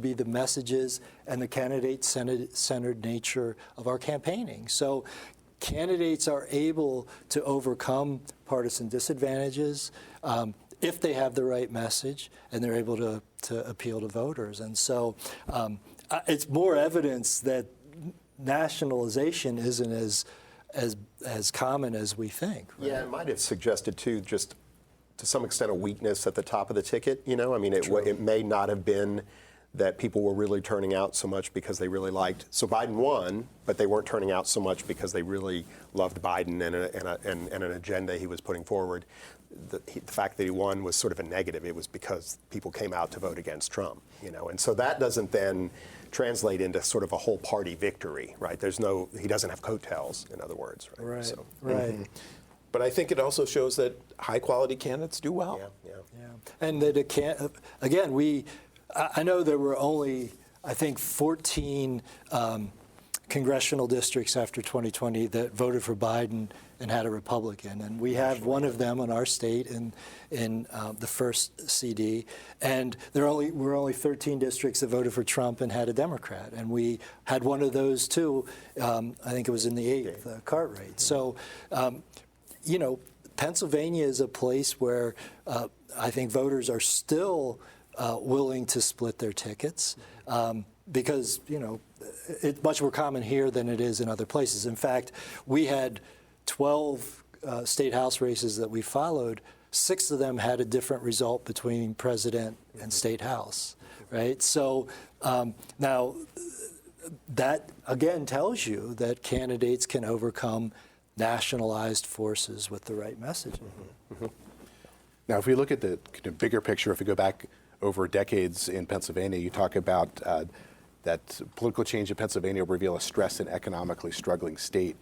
be the messages and the candidate-centered nature of our campaigning. So candidates are able to overcome partisan disadvantages if they have the right message and they're able to appeal to voters. And so it's more evidence that nationalization isn't as common as we think. Right? Yeah, it might have suggested, too, just to some extent a weakness at the top of the ticket. I mean, it may not have been that people were really turning out so much because they really liked. So Biden won, but they weren't turning out so much because they really loved Biden and an agenda he was putting forward. The fact that he won was sort of a negative. It was because people came out to vote against Trump, and so that doesn't then translate into sort of a whole party victory, right? He doesn't have coattails, in other words, right? Right. So, right. But I think it also shows that high-quality candidates do well. Yeah. And that again, I know there were only, I think, 14 congressional districts after 2020 that voted for Biden and had a Republican, and we have one of them in our state in the first CD, and there were only 13 districts that voted for Trump and had a Democrat, and we had one of those too. I think it was in the 8th, Cartwright. So, Pennsylvania is a place where I think voters are still willing to split their tickets because, it's much more common here than it is in other places. In fact, we had 12 state house races that we followed, 6 of them had a different result between president and state house, right? So now that again tells you that candidates can overcome nationalized forces with the right messaging. Now, if we look at the kind of bigger picture, if we go back over decades in Pennsylvania, you talk about that political change in Pennsylvania will reveal a stressed and economically struggling state,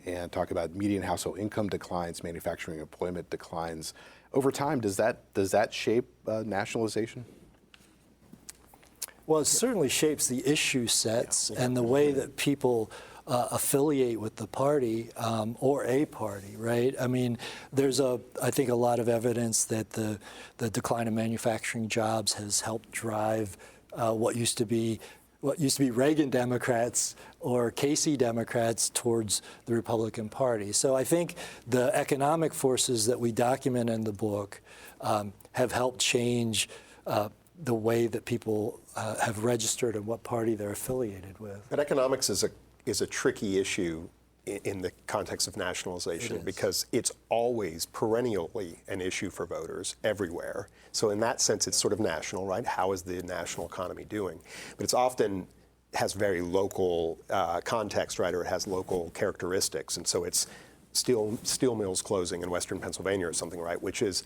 and talk about median household income declines, manufacturing employment declines. Over time, does that shape nationalization? Well, it certainly shapes the issue sets and the way that people affiliate with the party or a party, right? I mean, there's I think a lot of evidence that the decline of manufacturing jobs has helped drive what used to be Reagan Democrats or Casey Democrats towards the Republican Party. So I think the economic forces that we document in the book have helped change the way that people have registered and what party they're affiliated with. But economics is a tricky issue in the context of nationalization because it's always perennially an issue for voters everywhere. So in that sense, it's sort of national, right? How is the national economy doing? But it's often has very local context, right? Or it has local characteristics. And so it's steel mills closing in Western Pennsylvania or something, right? Which is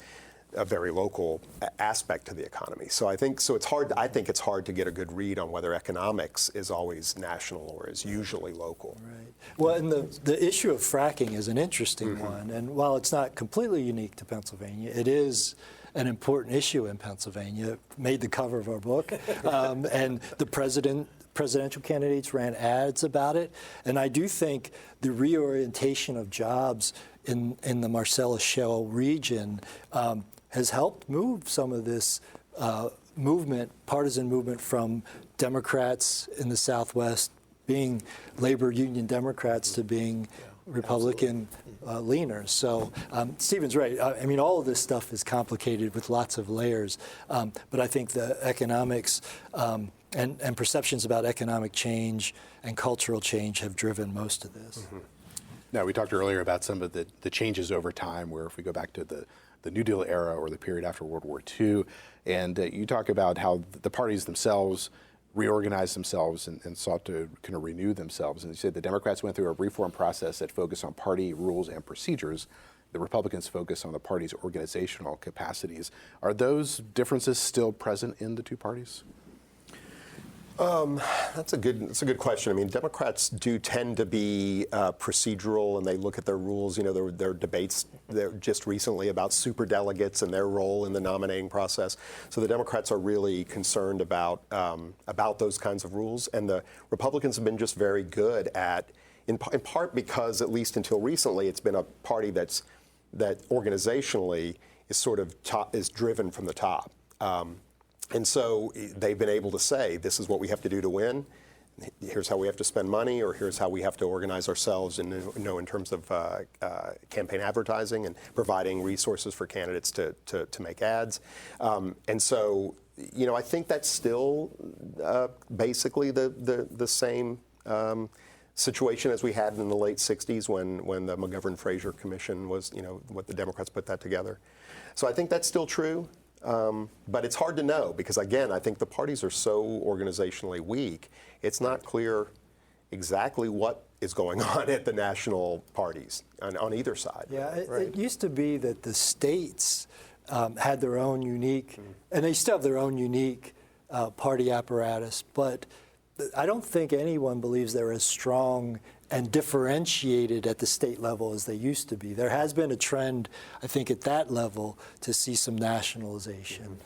a very local aspect to the economy. So I think it's hard to get a good read on whether economics is always national or is usually local. Right. Well, and the issue of fracking is an interesting one. And while it's not completely unique to Pennsylvania, it is an important issue in Pennsylvania. It made the cover of our book. And the presidential candidates ran ads about it. And I do think the reorientation of jobs in the Marcellus Shale region has helped move some of this partisan movement from Democrats in the Southwest being labor union Democrats to being Republican leaners. So Stephen's right. I mean, all of this stuff is complicated with lots of layers. But I think the economics and perceptions about economic change and cultural change have driven most of this. Now, we talked earlier about some of the changes over time, where if we go back to the New Deal era or the period after World War II, and you talk about how the parties themselves reorganized themselves and sought to kind of renew themselves. And you said the Democrats went through a reform process that focused on party rules and procedures. The Republicans focused on the party's organizational capacities. Are those differences still present in the two parties? That's a good question. I mean, Democrats do tend to be procedural, and they look at their rules. You know, there are debates just recently about superdelegates and their role in the nominating process. So the Democrats are really concerned about those kinds of rules, and the Republicans have been just very good at, in part because at least until recently, it's been a party that organizationally is sort of is driven from the top. And so they've been able to say, this is what we have to do to win. Here's how we have to spend money, or here's how we have to organize ourselves in terms of campaign advertising and providing resources for candidates to make ads. And so, you know, I think that's still basically the same situation as we had in the late 60s when the McGovern-Fraser Commission was, you know, what the Democrats put that together. So I think that's still true. But it's hard to know because, again, I think the parties are so organizationally weak, it's not clear exactly what is going on at the national parties on either side. Yeah, it used to be that the states had their own unique, and they still have their own unique party apparatus, but I don't think anyone believes they're as strong and differentiated at the state level as they used to be. There has been a trend, I think, at that level to see some nationalization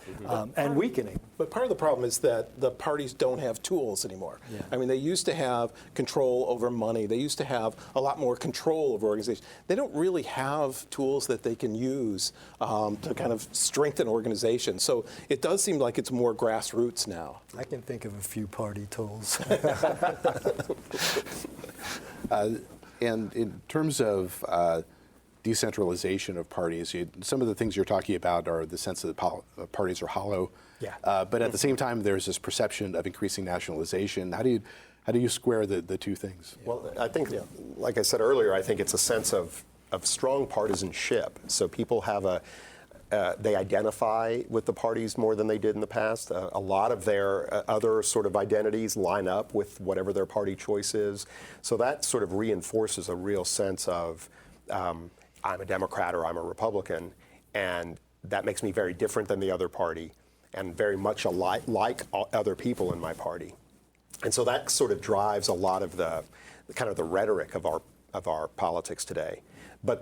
and weakening. But part of the problem is that the parties don't have tools anymore. Yeah. I mean, they used to have control over money. They used to have a lot more control over organizations. They don't really have tools that they can use to kind of strengthen organizations. So it does seem like it's more grassroots now. I can think of a few party tools. And in terms of decentralization of parties, some of the things you're talking about are the sense that parties are hollow. Yeah. But at the same time, there's this perception of increasing nationalization. How do you square the two things? Well, I think, like I said earlier, I think it's a sense of strong partisanship. So people have they identify with the parties more than they did in the past. A lot of their other sort of identities line up with whatever their party choice is. So that sort of reinforces a real sense of I'm a Democrat or I'm a Republican, and that makes me very different than the other party and very much like other people in my party. And so that sort of drives a lot of the kind of the rhetoric of our politics today. But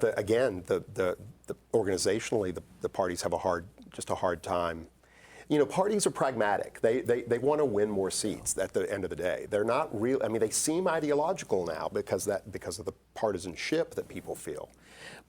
organizationally, the parties have just a hard time. You know, parties are pragmatic. They want to win more seats at the end of the day. They're not real. I mean, they seem ideological now because of the partisanship that people feel.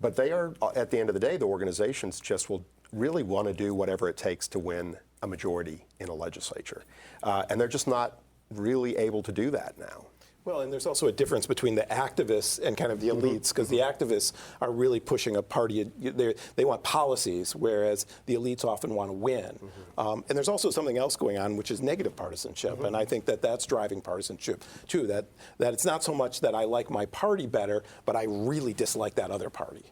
But they are, at the end of the day, the organizations just will really want to do whatever it takes to win a majority in a legislature. And they're just not really able to do that now. Well, and there's also a difference between the activists and kind of the elites, because the activists are really pushing a party. They want policies, whereas the elites often want to win. And there's also something else going on, which is negative partisanship. And I think that that's driving partisanship, too, that it's not so much that I like my party better, but I really dislike that other party.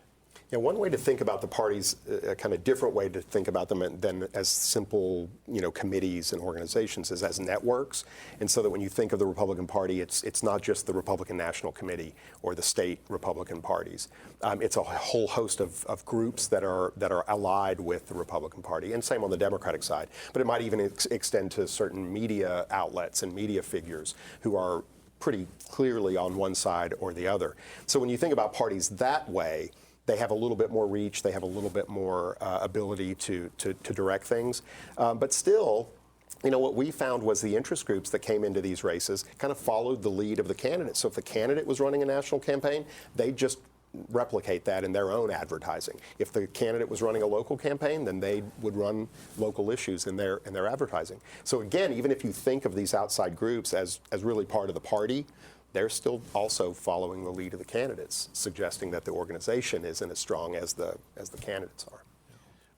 Yeah, one way to think about the parties, a kind of different way to think about them than as simple, committees and organizations, is as networks. And so that when you think of the Republican Party, it's not just the Republican National Committee or the state Republican parties. It's a whole host of groups that are allied with the Republican Party, and same on the Democratic side. But it might even extend to certain media outlets and media figures who are pretty clearly on one side or the other. So when you think about parties that way, they have a little bit more reach, they have a little bit more ability to direct things. But still, what we found was the interest groups that came into these races kind of followed the lead of the candidate. So if the candidate was running a national campaign, they just replicate that in their own advertising. If the candidate was running a local campaign, then they would run local issues in their advertising. So again, even if you think of these outside groups as really part of the party, they're still also following the lead of the candidates, suggesting that the organization isn't as strong as the candidates are.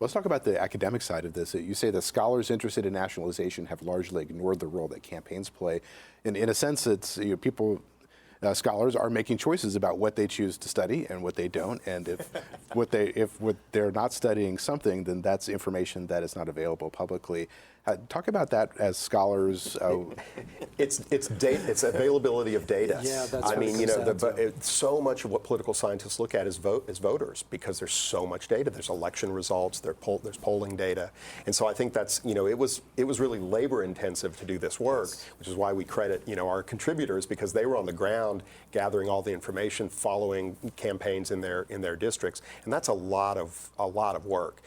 Let's talk about the academic side of this. You say that scholars interested in nationalization have largely ignored the role that campaigns play. And in a sense, it's scholars are making choices about what they choose to study and what they don't. And if they're not studying something, then that's information that is not available publicly. Talk about that as scholars. It's availability of data. Yeah, that's I mean, so much of what political scientists look at is voters, because there's so much data. There's election results. There's polling data, and so I think that's it was really labor intensive to do this work, which is why we credit our contributors, because they were on the ground gathering all the information, following campaigns in their districts, and that's a lot of work.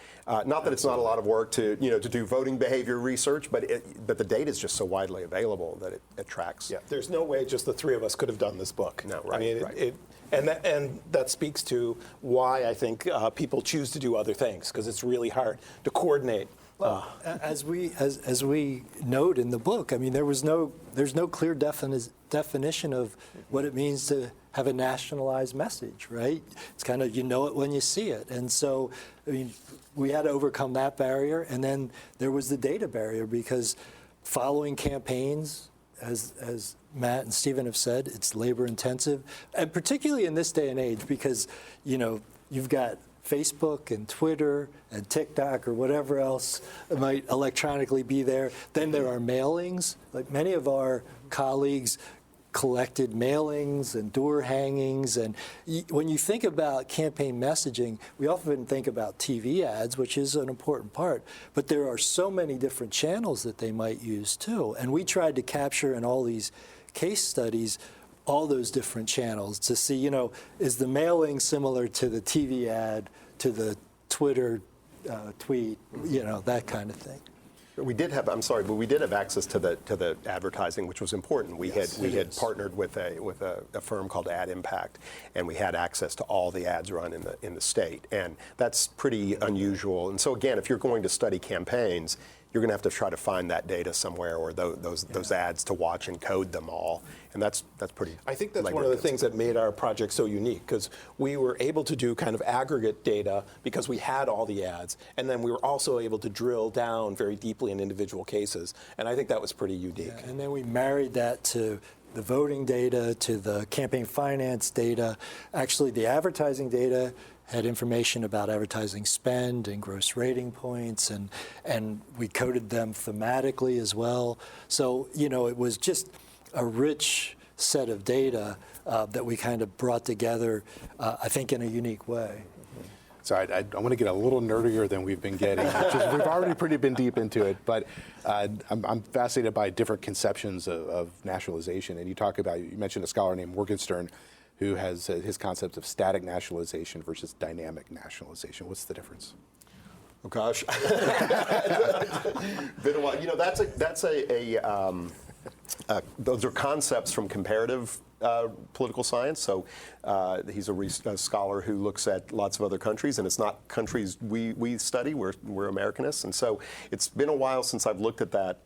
Not that it's not a lot of work to do voting behavior research, but the data is just so widely available that it tracks. Yeah, there's no way just the three of us could have done this book. No, right. I mean, right. And that speaks to why I think people choose to do other things, because it's really hard to coordinate. Well, as we note in the book, I mean, there's no clear definition of what it means to have a nationalized message, right? It's kind of, it when you see it. And so, I mean, we had to overcome that barrier. And then there was the data barrier, because following campaigns, as Matt and Stephen have said, it's labor intensive. And particularly in this day and age, because, you've got Facebook and Twitter and TikTok or whatever else might electronically be there. Then there are mailings. Like many of our colleagues collected mailings and door hangings. And when you think about campaign messaging, we often think about TV ads, which is an important part. But there are so many different channels that they might use too. And we tried to capture in all these case studies all those different channels to see, is the mailing similar to the TV ad, to the Twitter tweet, that kind of thing. We did have access to the advertising, which was important. We had partnered with a firm called Ad Impact, and we had access to all the ads run in the state, and that's pretty unusual. And so again, if you're going to study campaigns, you're going to have to try to find that data somewhere, or those ads to watch and code them all, and that's pretty. I think that's one of the things that made our project so unique, because we were able to do kind of aggregate data because we had all the ads, and then we were also able to drill down very deeply in individual cases, and I think that was pretty unique. Yeah, and then we married that to the voting data to the campaign finance data. Actually, the advertising data had information about advertising spend and gross rating points, and we coded them thematically as well. So, it was just a rich set of data that we kind of brought together, I think, in a unique way. So I want to get a little nerdier than we've been getting. We've already pretty been deep into it, but I'm fascinated by different conceptions of nationalization. And you mentioned a scholar named Morgenstern, who has his concept of static nationalization versus dynamic nationalization. What's the difference? Oh gosh, been a while. Those are concepts from comparative political science. So he's a scholar who looks at lots of other countries, and it's not countries we study. We're Americanists, and so it's been a while since I've looked at that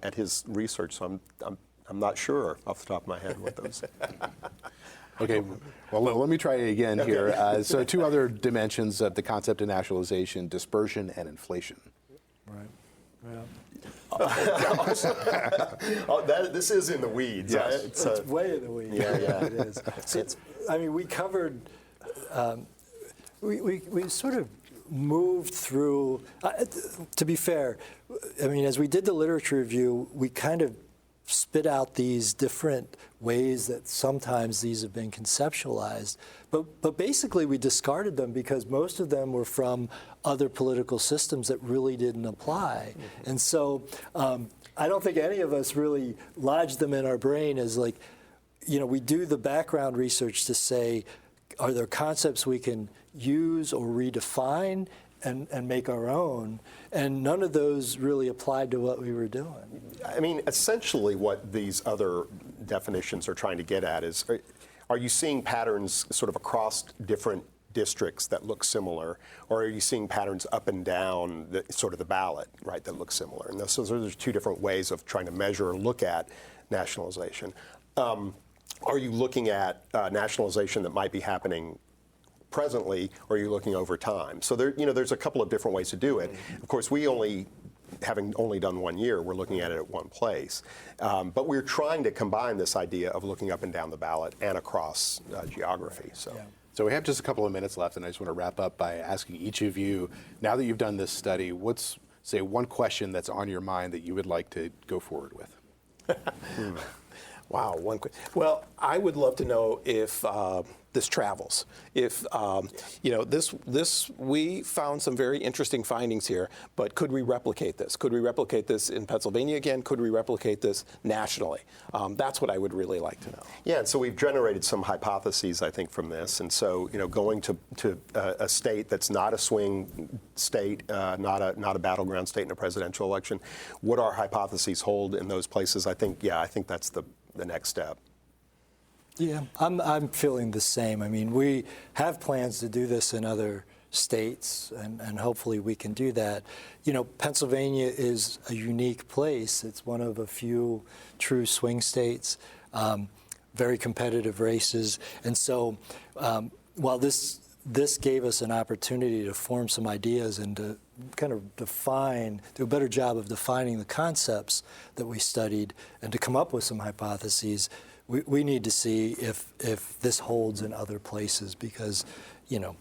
at his research. So I'm not sure off the top of my head what those. Okay, well, let me try it again here. So 2 other dimensions of the concept of nationalization: dispersion and inflation. Right. Yeah. This is in the weeds. Yes. It's way in the weeds. Yeah. It is. So we covered, we sort of moved through, to be fair, as we did the literature review, we kind of spit out these different ways that sometimes these have been conceptualized. But basically we discarded them because most of them were from other political systems that really didn't apply. Mm-hmm. And so I don't think any of us really lodged them in our brain as we do the background research to say, are there concepts we can use or redefine and make our own? And none of those really applied to what we were doing. Essentially what these other definitions are trying to get at is, are you seeing patterns sort of across different districts that look similar, or are you seeing patterns up and down the ballot, right, that look similar? And those are 2 different ways of trying to measure or look at nationalization. Are you looking at nationalization that might be happening presently, or are you looking over time? So there's a couple of different ways to do it. Of course, having only done 1 year, we're looking at it at one place. But we're trying to combine this idea of looking up and down the ballot and across geography. So we have just a couple of minutes left, and I just want to wrap up by asking each of you, now that you've done this study, what's, say, one question that's on your mind that you would like to go forward with? Wow, one question. Well, I would love to know if this travels. If we found some very interesting findings here, but could we replicate this? Could we replicate this in Pennsylvania again? Could we replicate this nationally? That's what I would really like to know. Yeah, and so we've generated some hypotheses, I think, from this. And so, going to a state that's not a swing state, not a battleground state in a presidential election, would our hypotheses hold in those places? I think that's the next step. Yeah, I'm feeling the same. We have plans to do this in other states, and hopefully we can do that. Pennsylvania is a unique place. It's one of a few true swing states, very competitive races. And so while this gave us an opportunity to form some ideas and to kind of do a better job of defining the concepts that we studied and to come up with some hypotheses, we need to see if this holds in other places because,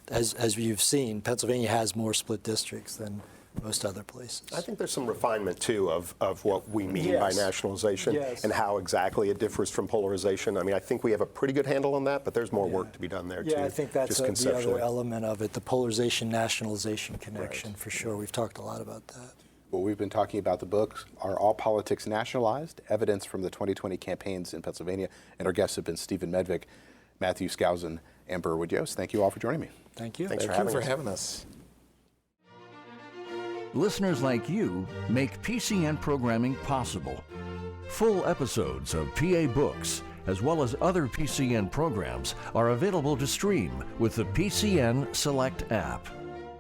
as you've seen, Pennsylvania has more split districts than most other places. I think there's some refinement, too, of what we mean by nationalization and how exactly it differs from polarization. I think we have a pretty good handle on that, but there's more work to be done there, too. Yeah, I think that's the other element of it, the polarization-nationalization connection, for sure. We've talked a lot about that. Well, we've been talking about the book, Are All Politics Nationalized? Evidence from the 2020 Campaigns in Pennsylvania. And our guests have been Stephen Medvic, Matthew Schousen, and Berwood Yost. Thank you all for joining me. Thank you. Thanks for having us. Listeners like you make PCN programming possible. Full episodes of PA Books, as well as other PCN programs, are available to stream with the PCN Select app.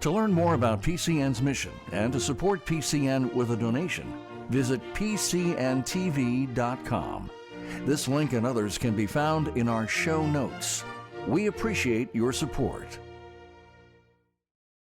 To learn more about PCN's mission and to support PCN with a donation, visit pcntv.com. This link and others can be found in our show notes. We appreciate your support.